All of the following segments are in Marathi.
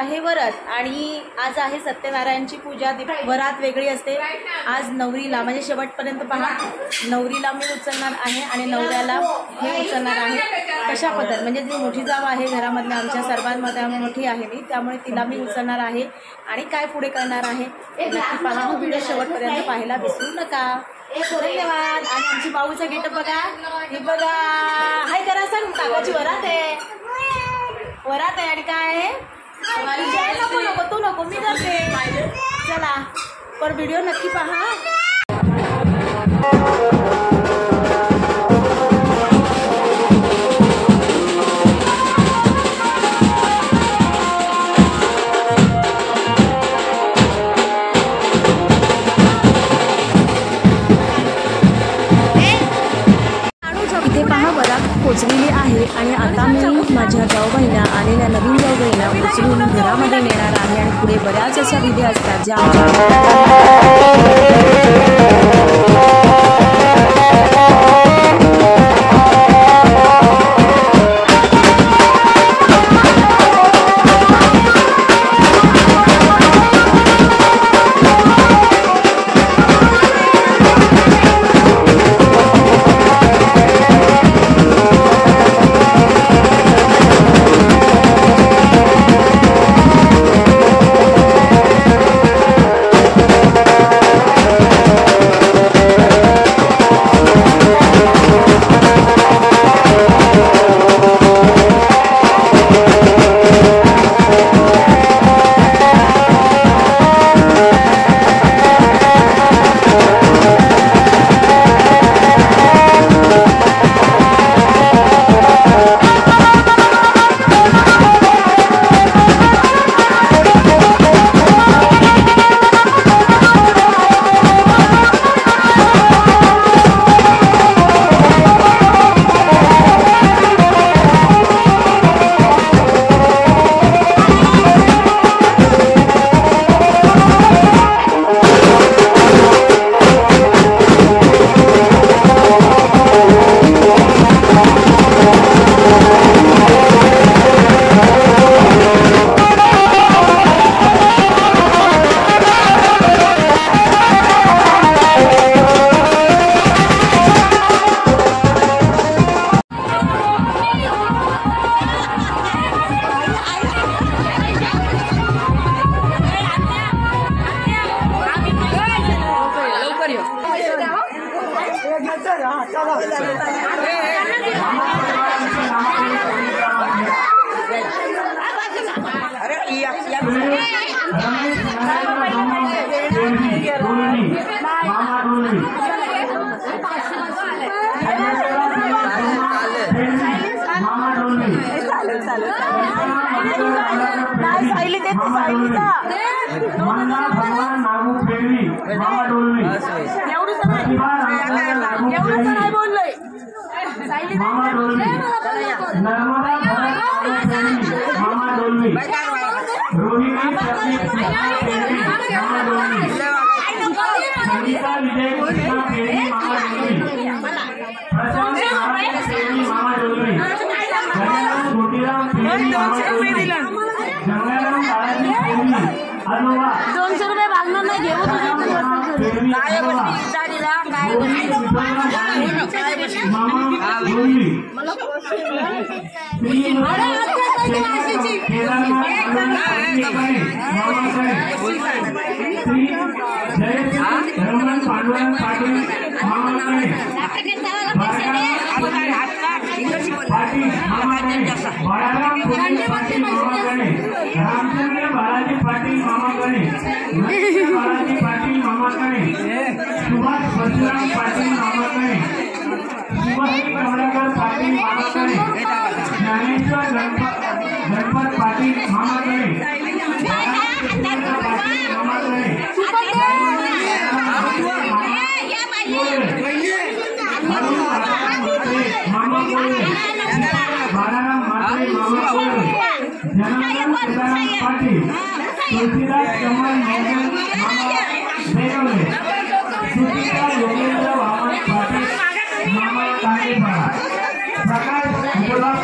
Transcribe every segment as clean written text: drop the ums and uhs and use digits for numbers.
आहे वरत आणि आज आहे सत्यनारायणची पूजा। वरात वेगळी असते। आज नवरीला म्हणजे शेवटपर्यंत पहा, नवरीला मी उचलणार आहे आणि नवऱ्याला हे उचलणार आहे। कशा पद्धत म्हणजे जी मोठी जाव आहे घरामधल्या आमच्या सर्वांमध्ये मोठी आहे मी, त्यामुळे तिला मी उचलणार आहे आणि काय पुढे करणार आहे नक्की पहा। हा व्हिडिओ शेवटपर्यंत पाहायला विसरू नका। धन्यवाद। आणि आमची बाऊचा गेटअप बघा, हे बघा, हाय करा सांग, काकाची वरात आहे, वरात आहे आणि काय आहे, नको नको तू नको मी जाते, चला पर व्हिडिओ नक्की पहा। पोचलेली आहे आणि आता मी माझ्या जाऊबाईला आलेल्या नवीन जाऊबाईला उचलून घरामध्ये नेणार आहे आणि पुढे बऱ्याच अशा विधी असतात ज्या ₹200 भागणार नाही घेऊ प्रकाश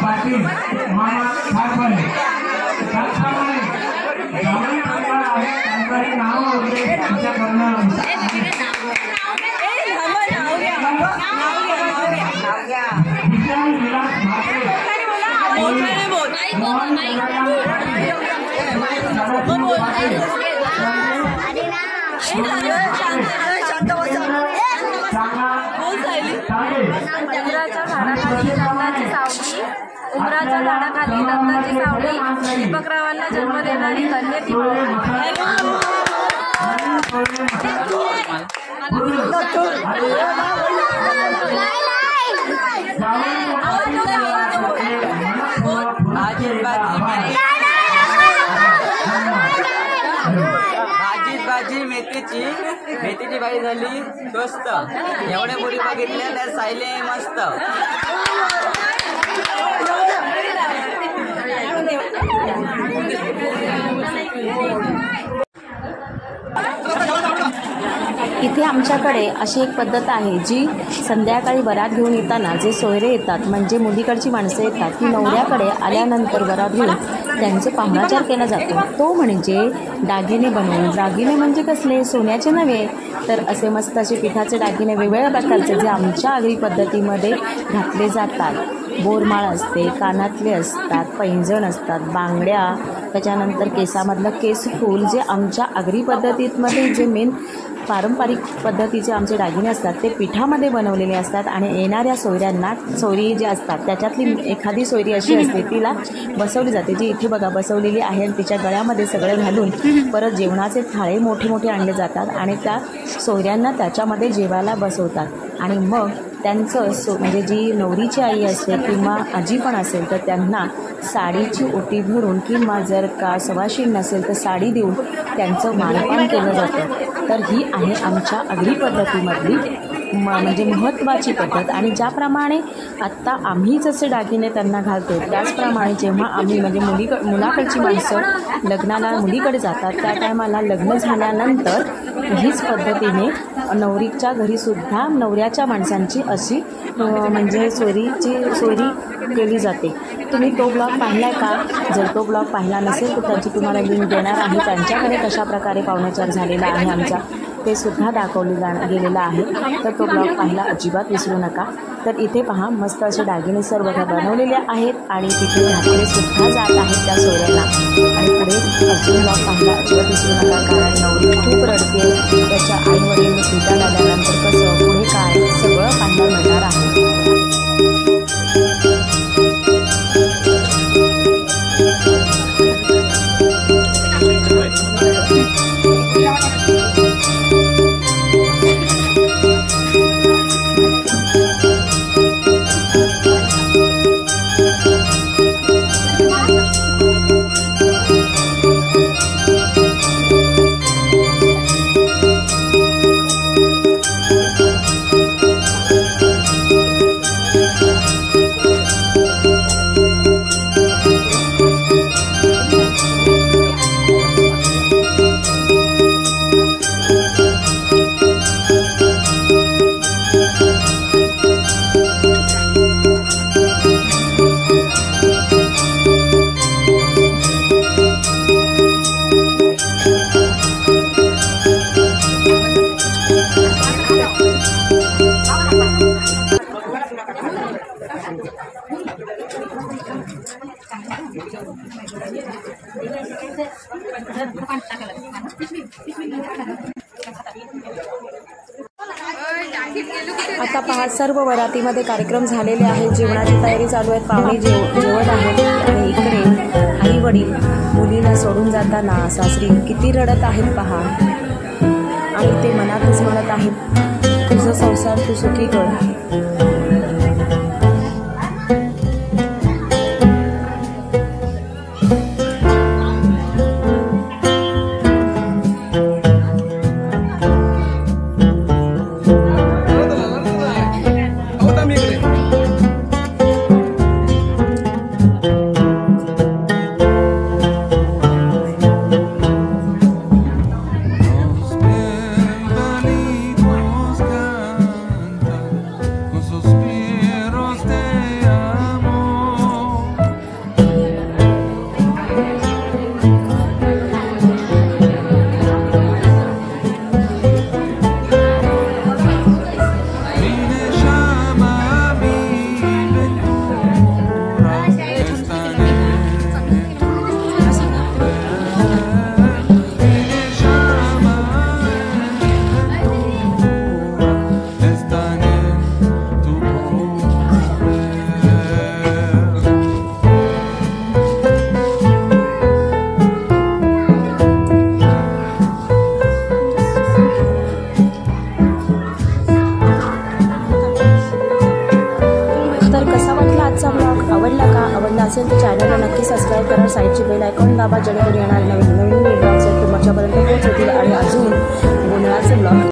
पाटील मामा उमराच्या झाडाखाली दत्ताची सावली दीपकरावांना जन्म देणारी कन्या ती भाजी मेथीची बाई झाली स्वस्त. एवढ्या मुली बघितल्या त्या सायले मस्त. इथे आमच्याकडे अशी एक पद्धत आहे जी संध्याकाळी वरात घेऊन येताना जे सोयरे येतात म्हणजे मुलीकडची माणसं येतात ती नवऱ्याकडे आल्यानंतर वरात घेऊन त्यांचे पाहुणाचार केला जातो. तो म्हणजे दागिने बनवून. दागिने म्हणजे कसले? सोन्याचे नव्हे तर असे मस्त असे पिठाचे दागिने वेगवेगळ्या प्रकारचे जे आमच्या आगरी पद्धतीमध्ये घातले जातात. बोरमाळ असते, कानातले असतात, पैंजण असतात, बांगड्या, त्याच्यानंतर केसामधलं केसफूल जे आमच्या आगरी पद्धतीमध्ये जे मेन पारंपरिक पद्धतीचे आमचे दागिने असतात ते पिठामध्ये बनवलेले असतात. आणि येणाऱ्या सोयऱ्यांना सोयरी जे असतात त्याच्यातली एखादी सोयरी अशी असते तिला बसवली जाते जी इथे बघा बसवलेली आहे आणि तिच्या गळ्यामध्ये सगळं घालून परत जेवणाचे थाळे मोठे मोठे आणले जातात आणि त्या सोयऱ्यांना त्याच्यामध्ये जेवायला बसवतात. आणि मग त्यांचं म्हणजे जी नवरीची आई असते किंवा आजी पण असेल तर त्यांना साडीची ओटी भरून किंवा जर का सवाशीण नसेल तर साडी देऊन त्यांचं मानपान केलं जातं. तर ही आहे आमच्या आगरी पद्धतीमधली म्हणजे महत्त्वाची पद्धत. आणि ज्याप्रमाणे आत्ता आम्ही जसे दागिने त्यांना घालतो त्याचप्रमाणे जेव्हा आम्ही म्हणजे मुलाकडची माणसं लग्नाला मुलीकडे जातात त्या टायमाला लग्न झाल्यानंतर हीच पद्धतीने नवरीच्या घरीसुद्धा नवऱ्याच्या माणसांची अशी म्हणजे सोयरी केली जाते. तुम्ही तो ब्लॉग पाहिला का? जर तो ब्लॉग पाहिला नसेल तर त्याची तुम्हाला लिंक देणार आहे. त्यांच्याकडे कशाप्रकारे पाहुणाचार झालेला आहे आमचा ते सुद्धा गेलेलं आहे. तर तो ब्लॉग पाहायला अजिबात विसरू नका. तर इथे पहा मस्त असे दागिने सर्व बनवलेले आहेत आणि तिथे घातले सुद्धा जात आहेत त्या सोयऱ्यांना. आणि पुढे अजून ब्लॉग पाहायला अजिबात विसरू नका कारण नवरी खूप रडते. त्याच्या आईवडील भेटायला आल्यानंतर कसं पुढे काय सगळं पाहायला मिळणार आहे. आता पहा सर्व वरातीमध्ये कार्यक्रम झालेले आहेत. जेवणाची तयारी चालू आहे. पाहुणे जेवत आहेत आणि इकडे आई वडील मुलीला सोडून जाताना सासरी किती रडत आहेत पहा. आणि ते मनातच म्हणत आहेत तुझा संसार तू सुखी कर. Con sus सबस्क्राईब करा, साईडची बेल आयकॉन दाबा जेणेकरून येणारे नवीन नवीन ब्लॉग्स आहेत तुमच्यापर्यंत पोहोचतील आणि अजून गोंधळाचे ब्लॉग